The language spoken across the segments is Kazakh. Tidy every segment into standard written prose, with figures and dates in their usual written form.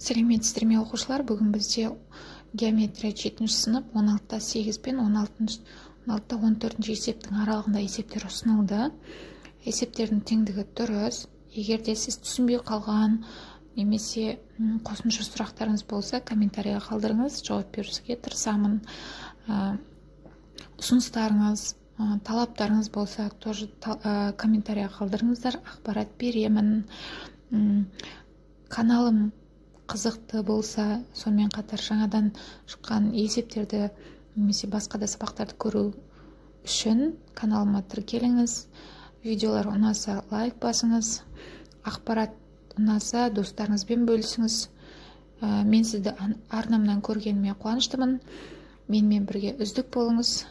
Сәлеметсіздер ме оқушылар, бүгін бізде геометрия 7 сынып 16-та 8 пен 16-та 14 есептің аралығында есептер ұсынылды. Есептердің теңдігі дұрыс. Егер де сіз түсінбей қалған немесе қосымша сұрақтарыңыз болса, комментарийға қалдырыңыз, жауап беруге тырысамын. Ұсыныстарыңыз, талаптарыңыз болса, тоже комментарийға қалдырыңыздар, ақпарат беремін. Каналым қызықты болса, сонымен қатар жаңадан шыққан есептерді немесе басқа да сабақтарды көру үшін каналыма тіркеліңіз. Видеолар ұнаса лайк басыңыз, ақпарат ұнаса достарыңызбен бөлісіңіз. Мен сізді арнамнан көргеніме қуаныштымын. Менімен бірге үздік болыңыз.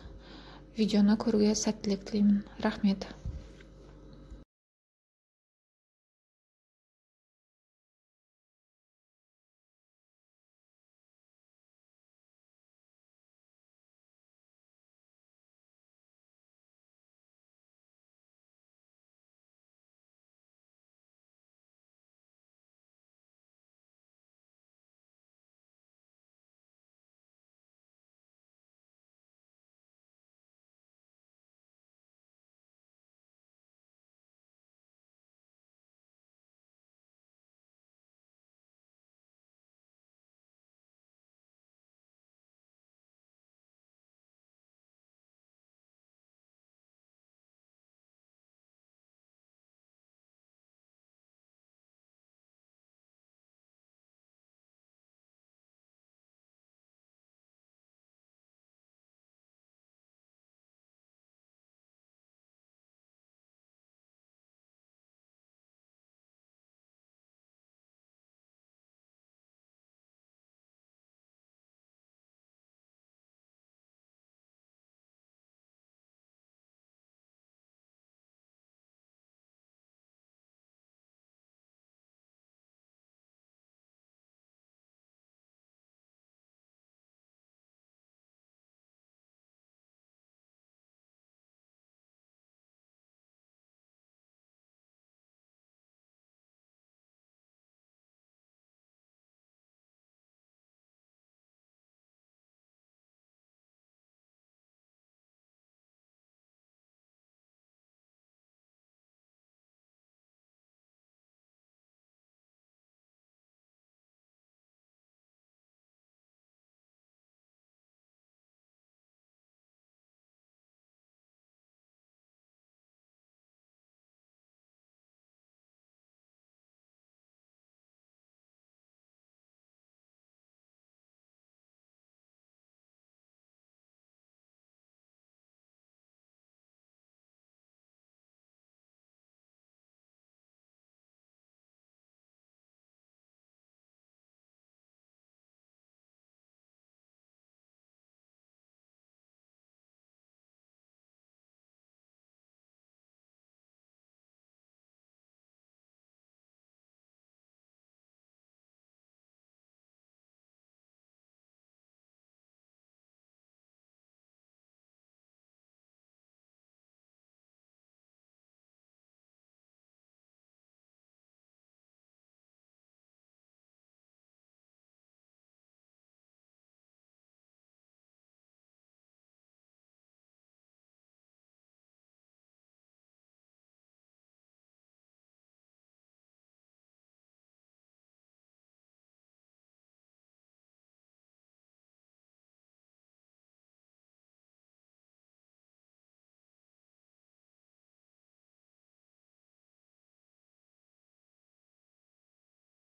Видеоны көруге сәттілік тілеймін. Рахмет.